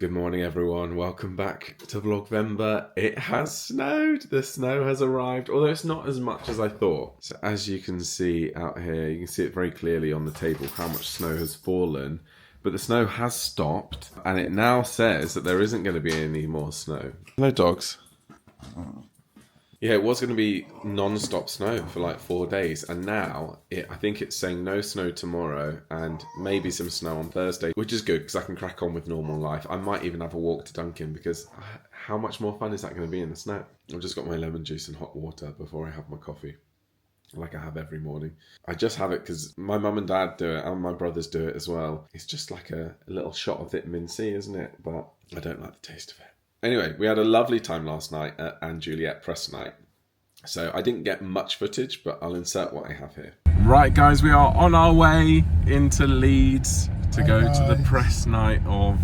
Good morning everyone, welcome back to Vlogvember. It has snowed, the snow has arrived, although it's not as much as I thought. So as you can see out here, you can see it very clearly on the table how much snow has fallen. But the snow has stopped and it now says that there isn't going to be any more snow. No dogs. Yeah, it was going to be non-stop snow for like 4 days, and now I think it's saying no snow tomorrow and maybe some snow on Thursday, which is good because I can crack on with normal life. I might even have a walk to Dunkin' because how much more fun is that going to be in the snow? I've just got my lemon juice and hot water before I have my coffee, like I have every morning. I just have it because my mum and dad do it and my brothers do it as well. It's just like a little shot of vitamin C, isn't it? But I don't like the taste of it. Anyway, we had a lovely time last night at Juliet Press Night. So I didn't get much footage, but I'll insert what I have here. Right guys, we are on our way into Leeds to go to the press night of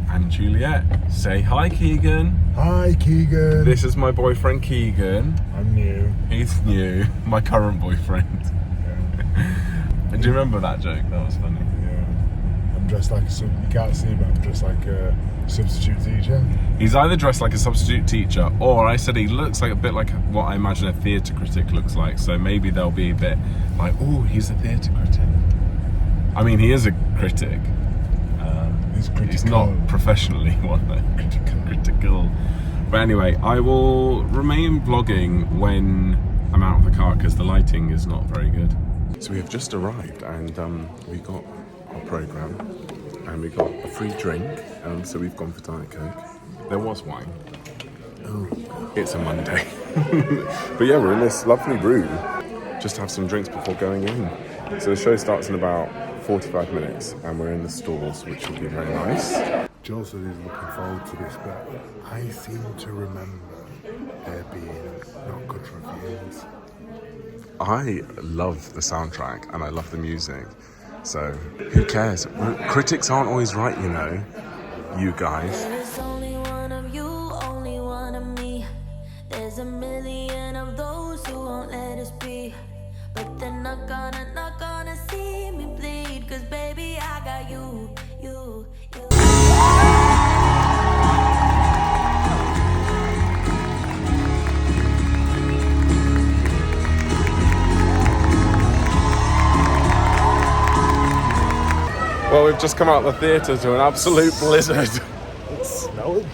Anne Juliet. Say hi, Keegan. Hi, Keegan. This is my boyfriend, Keegan. I'm new. He's new, my current boyfriend. Yeah. Do you remember that joke? That was funny. Yeah. I'm dressed like you can't see, but I'm dressed like a substitute teacher. He's either dressed like a substitute teacher, or I said he looks like a bit like what I imagine a theatre critic looks like. So maybe they'll be a bit like, oh, he's a theatre critic. I mean, he is a critic. He's critical. He's not professionally one though. Critical. But anyway, I will remain vlogging when I'm out of the car because the lighting is not very good. So we have just arrived and we got our programme and we got a free drink. So we've gone for Diet Coke. There was wine. Oh, it's a Monday. But yeah, we're in this lovely room. Just have some drinks before going in. So the show starts in about 45 minutes and we're in the stalls, which will be very nice. Joel said he's looking forward to this, but I seem to remember there being not good reviews. I love the soundtrack and I love the music. So who cares? Critics aren't always right, you know. You guys. There's only one of you, only one of me. There's a million of those who won't let us be. But they're not gonna see me bleed. Cause baby, I got you. Well, we've just come out of the theatre to an absolute blizzard. It's snowing.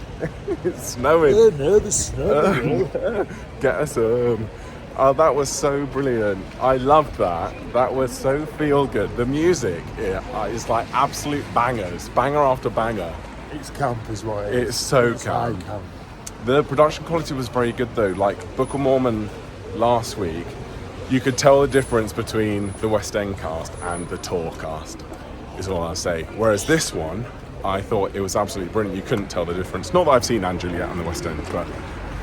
It's snowing. Oh no, the snow. Get us home. Oh, that was so brilliant. I loved that. That was so feel good. The music is like absolute bangers, banger after banger. It's camp as well. It's so high camp. camp. The production quality was very good though. Like Book of Mormon last week, you could tell the difference between the West End cast and the tour cast, is all I'll say. Whereas this one, I thought it was absolutely brilliant. You couldn't tell the difference. Not that I've seen Anne Juliet on the West End, but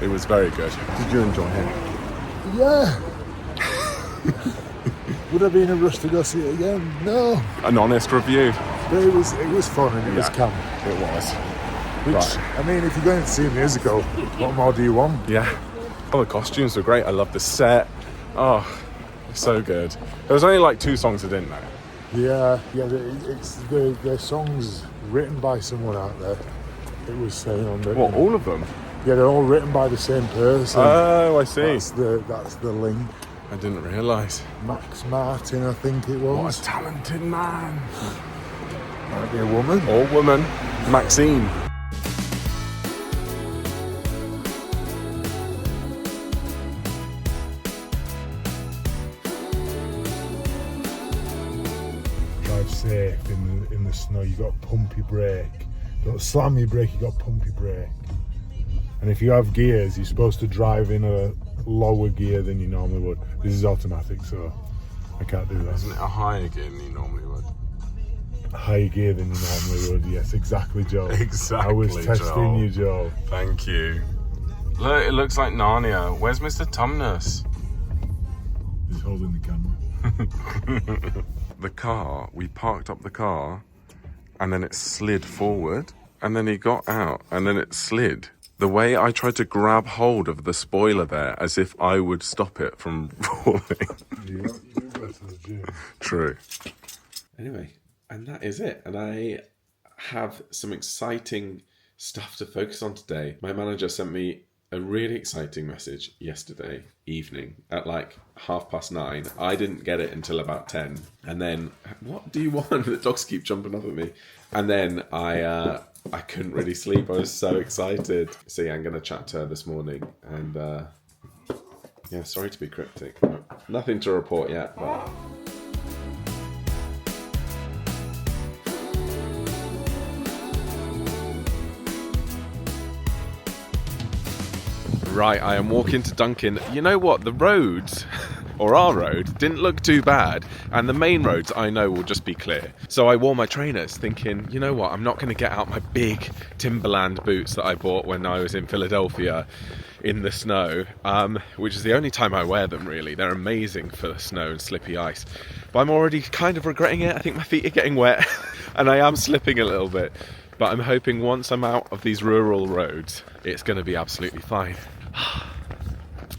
it was very good. Did you enjoy it? Yeah. Would I be in a rush to go see it again? No. An honest review. But it was fun and it was camp. It was. Which, Right. I mean, if you're going to see a musical, what more do you want? Yeah. Oh, the costumes were great. I love the set. Oh, so good. There was only like 2 songs I didn't know. Yeah, it's the songs written by someone out there. It was saying on the. What, all of them? Yeah, they're all written by the same person. Oh, I see. That's the link. I didn't realise. Max Martin, I think it What was. a talented man. Might be a woman. Or woman. Maxine. Drive safe in the snow. You got pumpy brake. Don't slam your brake. You got pumpy brake. And if you have gears, you're supposed to drive in a lower gear than you normally would. This is automatic, so I can't do that. Isn't it a higher gear than you normally would? Higher gear than you normally would. Yes, exactly, Joe. Exactly, I was testing Joel. you, Joe. Thank you. Look, it looks like Narnia. Where's Mr. Tumnus? He's holding the camera. The car, we parked up the car and then it slid forward and then he got out and then it slid. The way I tried to grab hold of the spoiler there as if I would stop it from falling. You better than the gym. True. Anyway, and that is it. And I have some exciting stuff to focus on today. My manager sent me a really exciting message yesterday evening at like 9:30. I didn't get it until about 10. And then, what do you want? The dogs keep jumping up at me. And then I couldn't really sleep. I was so excited. So yeah, I'm going to chat to her this morning. And yeah, sorry to be cryptic. Nothing to report yet, but... Right, I am walking to Duncan. You know what? The roads, or our road, didn't look too bad. And the main roads, I know, will just be clear. So I wore my trainers thinking, you know what? I'm not going to get out my big Timberland boots that I bought when I was in Philadelphia in the snow, which is the only time I wear them, really. They're amazing for the snow and slippy ice. But I'm already kind of regretting it. I think my feet are getting wet and I am slipping a little bit. But I'm hoping once I'm out of these rural roads, it's going to be absolutely fine.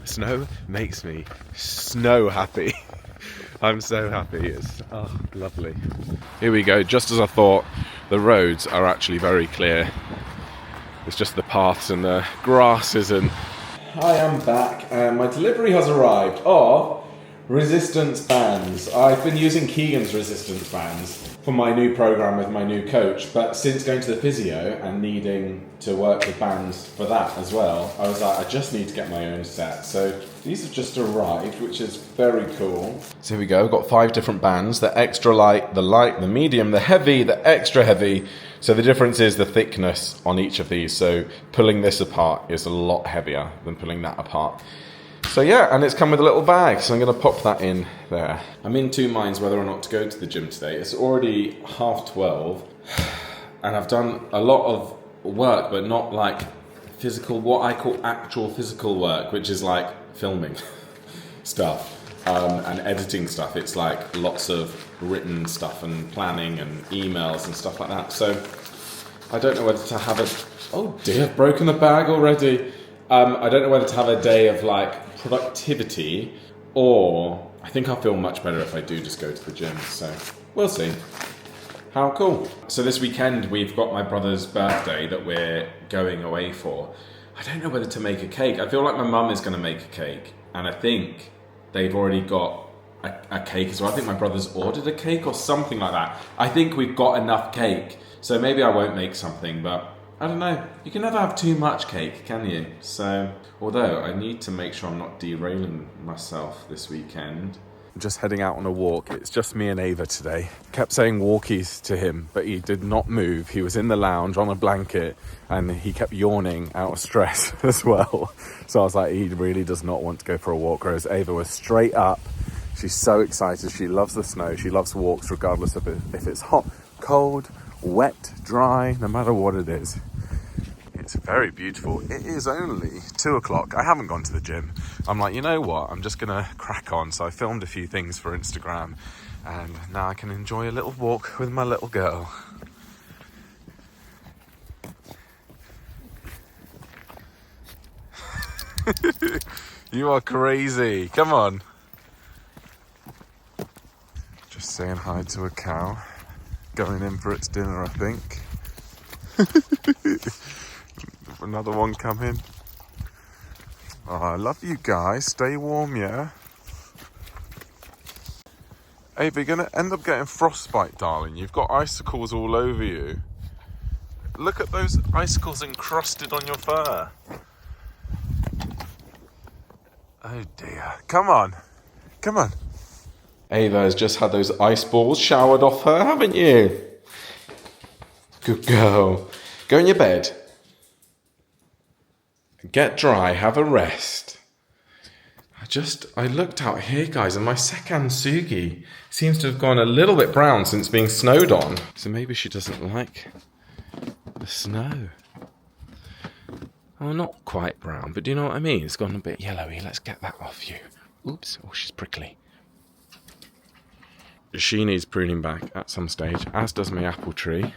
Snow makes me snow happy. I'm so happy. It's lovely. Here we go. Just as I thought, the roads are actually very clear. It's just the paths and the grass isn't. I am back and my delivery has arrived of resistance bands. I've been using Keegan's resistance bands for my new program with my new coach, but since going to the physio and needing to work with bands for that as well, I was like, I just need to get my own set. So these have just arrived, which is very cool. So here we go. I've got 5 different bands: the extra light, the medium, the heavy, the extra heavy. So the difference is the thickness on each of these. So pulling this apart is a lot heavier than pulling that apart. So yeah, and it's come with a little bag, so I'm going to pop that in there. I'm in 2 minds whether or not to go to the gym today. It's already 12:30, and I've done a lot of work, but not like physical, what I call actual physical work, which is like filming stuff and editing stuff. It's like lots of written stuff and planning and emails and stuff like that. So I don't know whether to have a... Oh dear, I've broken the bag already. I don't know whether to have a day of like productivity, or I think I'll feel much better if I do just go to the gym. So we'll see. How cool. So this weekend we've got my brother's birthday that we're going away for. I don't know whether to make a cake. I feel like my mum is going to make a cake, and I think they've already got a cake as well. I think my brother's ordered a cake or something like that. I think we've got enough cake, so maybe I won't make something, but I don't know. You can never have too much cake, can you? So, although I need to make sure I'm not derailing myself this weekend. I'm just heading out on a walk. It's just me and Ava today. Kept saying walkies to him, but he did not move. He was in the lounge on a blanket and he kept yawning out of stress as well. So I was like, he really does not want to go for a walk. Whereas Ava was straight up. She's so excited. She loves the snow. She loves walks regardless of if it's hot, cold, wet, dry, no matter what it is. It's very beautiful. It is only 2 o'clock. I haven't gone to the gym. I'm like, you know what? I'm just gonna crack on. So I filmed a few things for Instagram, and now I can enjoy a little walk with my little girl. You are crazy. Come on. Just saying hi to a cow. Going in for its dinner, I think. Another one coming. Oh, I love you guys. Stay warm, yeah? Ava, you're going to end up getting frostbite, darling. You've got icicles all over you. Look at those icicles encrusted on your fur. Oh dear. Come on. Come on. Ava has just had those ice balls showered off her, haven't you? Good girl. Go in your bed. Get dry, have a rest. I looked out here, guys, and my Sekan Sugi seems to have gone a little bit brown since being snowed on. So maybe she doesn't like the snow. Oh, not quite brown, but do you know what I mean? It's gone a bit yellowy. Let's get that off you. Oops. Oh, she's prickly. She needs pruning back at some stage, as does my apple tree.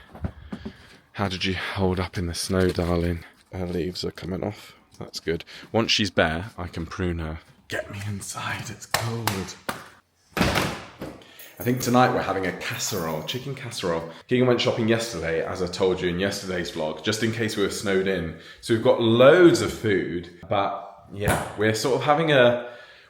How did you hold up in the snow, darling? Her leaves are coming off. That's good. Once she's bare, I can prune her. Get me inside, it's cold. I think tonight we're having a casserole, chicken casserole. Keegan went shopping yesterday, as I told you in yesterday's vlog, just in case we were snowed in. So we've got loads of food, but yeah, we're sort of having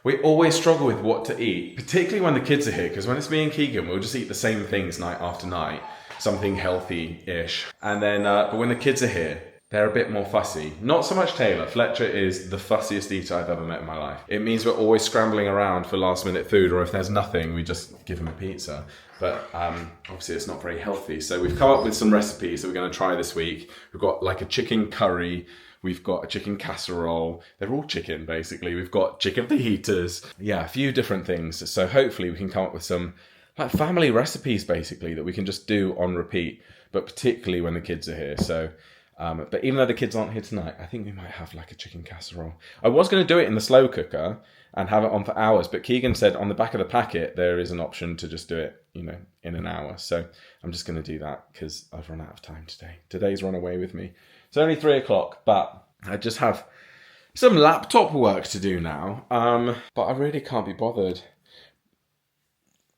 we always struggle with what to eat, particularly when the kids are here, because when it's me and Keegan, we'll just eat the same things night after night, something healthy-ish. And then, but when the kids are here, they're a bit more fussy. Not so much Taylor. Fletcher is the fussiest eater I've ever met in my life. It means we're always scrambling around for last minute food, or if there's nothing, we just give him a pizza. But obviously it's not very healthy. So we've come up with some recipes that we're going to try this week. We've got like a chicken curry. We've got a chicken casserole. They're all chicken, basically. We've got chicken fajitas. Yeah, a few different things. So hopefully we can come up with some like family recipes, basically, that we can just do on repeat, but particularly when the kids are here. So... but even though the kids aren't here tonight, I think we might have like a chicken casserole. I was going to do it in the slow cooker and have it on for hours, but Keegan said on the back of the packet there is an option to just do it, you know, in an hour. So I'm just going to do that because I've run out of time today. Today's run away with me. It's only 3 o'clock, but I just have some laptop work to do now. But I really can't be bothered.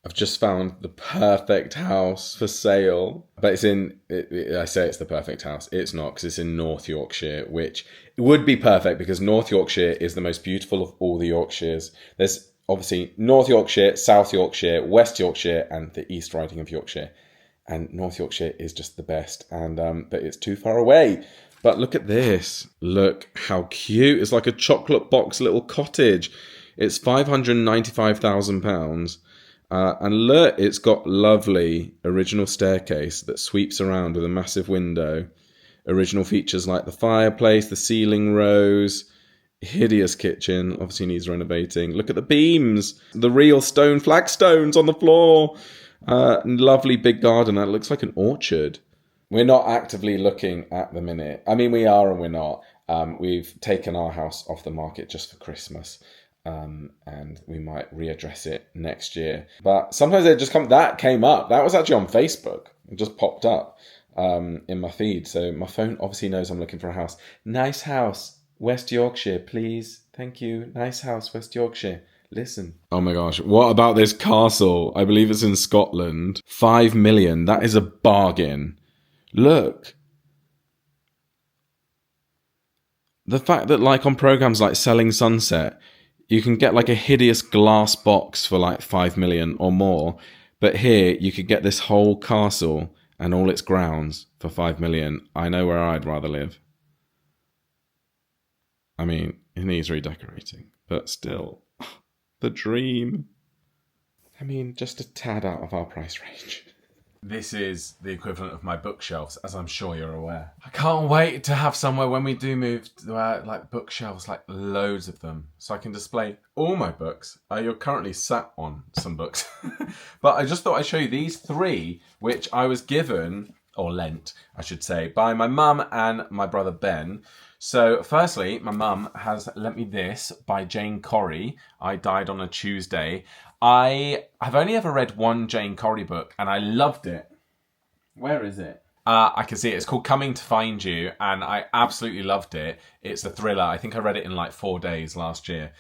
I've just found the perfect house for sale, but it's I say it's the perfect house. It's not, because it's in North Yorkshire, which would be perfect because North Yorkshire is the most beautiful of all the Yorkshires. There's obviously North Yorkshire, South Yorkshire, West Yorkshire, and the East Riding of Yorkshire. And North Yorkshire is just the best, and but it's too far away. But look at this. Look how cute. It's like a chocolate box little cottage. It's £595,000. And look, it's got lovely original staircase that sweeps around with a massive window. Original features like the fireplace, the ceiling rose, hideous kitchen, obviously needs renovating. Look at the beams, the real stone flagstones on the floor. Lovely big garden. It looks like an orchard. We're not actively looking at the minute. I mean, we are and we're not. We've taken our house off the market just for Christmas. And we might readdress it next year. But sometimes it just that came up. That was actually on Facebook. It just popped up in my feed. So my phone obviously knows I'm looking for a house. Nice house, West Yorkshire, please. Thank you. Nice house, West Yorkshire. Listen. Oh my gosh. What about this castle? I believe it's in Scotland. 5 million. That is a bargain. Look. The fact that like on programs like Selling Sunset, you can get like a hideous glass box for like 5 million or more. But here you could get this whole castle and all its grounds for 5 million. I know where I'd rather live. I mean, it needs redecorating, but still, the dream. I mean, just a tad out of our price range. This is the equivalent of my bookshelves, as I'm sure you're aware. I can't wait to have somewhere when we do move to like bookshelves, like loads of them, so I can display all my books. You're currently sat on some books, but I just thought I'd show you these 3, which I was given, or lent, I should say, by my mum and my brother Ben. So firstly, my mum has lent me this by Jane Corrie. I Died on a Tuesday. I have only ever read one Jane Corrie book and I loved it. Where is it? I can see it. It's called Coming to Find You and I absolutely loved it. It's a thriller. I think I read it in like 4 days last year.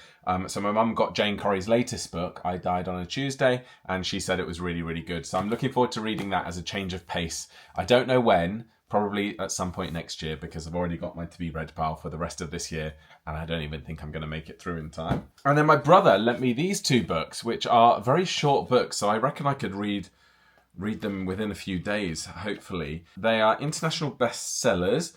So my mum got Jane Corrie's latest book, I Died on a Tuesday, and she said it was really, really good. So I'm looking forward to reading that as a change of pace. I don't know when. Probably at some point next year because I've already got my to be read pile for the rest of this year and I don't even think I'm going to make it through in time. And then my brother lent me these 2 books, which are very short books, so I reckon I could read them within a few days, hopefully. They are international bestsellers.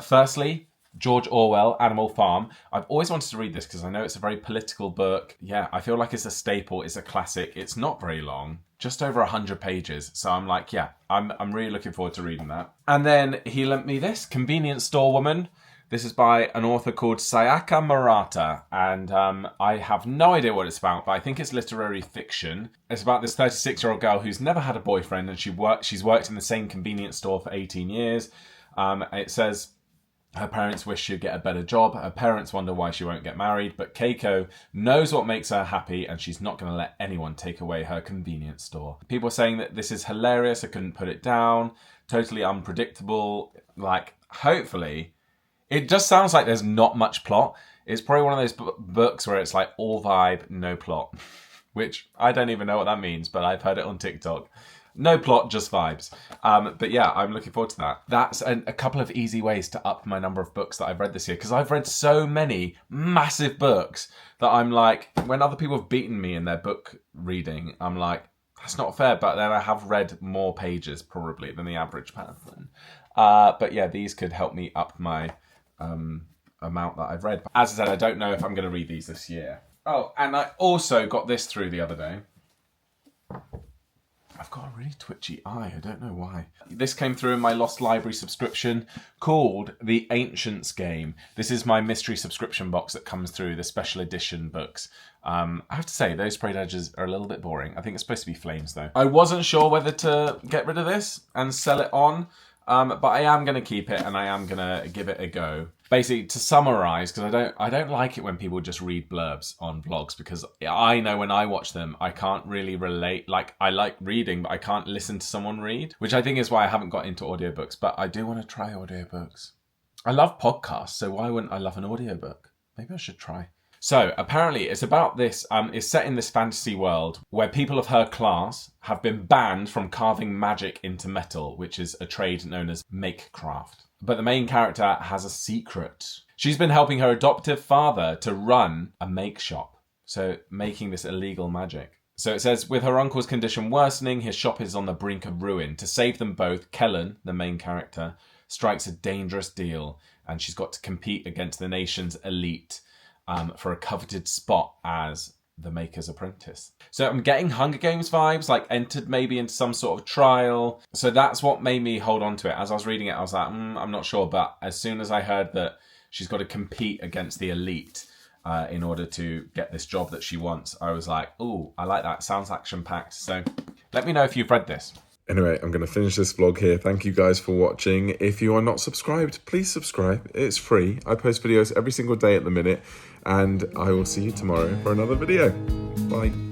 Firstly, George Orwell, Animal Farm. I've always wanted to read this because I know it's a very political book. Yeah, I feel like it's a staple. It's a classic. It's not very long, just over 100 pages. So I'm like, yeah, I'm really looking forward to reading that. And then he lent me this, Convenience Store Woman. This is by an author called Sayaka Murata, and I have no idea what it's about, but I think it's literary fiction. It's about this 36-year-old girl who's never had a boyfriend, and she's worked in the same convenience store for 18 years. It says her parents wish she'd get a better job. Her parents wonder why she won't get married, but Keiko knows what makes her happy, and she's not going to let anyone take away her convenience store. People are saying that this is hilarious. I couldn't put it down. Totally unpredictable. Like, hopefully... It just sounds like there's not much plot. It's probably one of those books where it's like all vibe, no plot. which I don't even know what that means, but I've heard it on TikTok. No plot, just vibes. But yeah, I'm looking forward to that. That's a couple of easy ways to up my number of books that I've read this year, because I've read so many massive books that I'm like, when other people have beaten me in their book reading, I'm like, that's not fair, but then I have read more pages probably than the average person. But yeah, these could help me up my amount that I've read. As I said, I don't know if I'm going to read these this year. Oh, and I also got this through the other day. I've got a really twitchy eye. I don't know why. This came through in my Lost Library subscription called The Ancients Game. This is my mystery subscription box that comes through, the special edition books. I have to say, those sprayed edges are a little bit boring. I think it's supposed to be flames, though. I wasn't sure whether to get rid of this and sell it on, but I am going to keep it and I am going to give it a go. Basically, to summarise, because I don't like it when people just read blurbs on vlogs, because I know when I watch them, I can't really relate. Like, I like reading, but I can't listen to someone read, which I think is why I haven't got into audiobooks, but I do want to try audiobooks. I love podcasts, so why wouldn't I love an audiobook? Maybe I should try. So, apparently, it's about this, it's set in this fantasy world where people of her class have been banned from carving magic into metal, which is a trade known as makecraft. But the main character has a secret. She's been helping her adoptive father to run a make shop, so making this illegal magic. So it says, with her uncle's condition worsening, his shop is on the brink of ruin. To save them both, Kellen, the main character, strikes a dangerous deal, and she's got to compete against the nation's elite for a coveted spot as the Maker's Apprentice. So I'm getting Hunger Games vibes, like entered maybe into some sort of trial. So that's what made me hold on to it. As I was reading it, I was like, I'm not sure. But as soon as I heard that she's got to compete against the elite in order to get this job that she wants, I was like, ooh, I like that. Sounds action-packed. So let me know if you've read this. Anyway, I'm going to finish this vlog here. Thank you guys for watching. If you are not subscribed, please subscribe. It's free. I post videos every single day at the minute, and I will see you tomorrow for another video. Bye.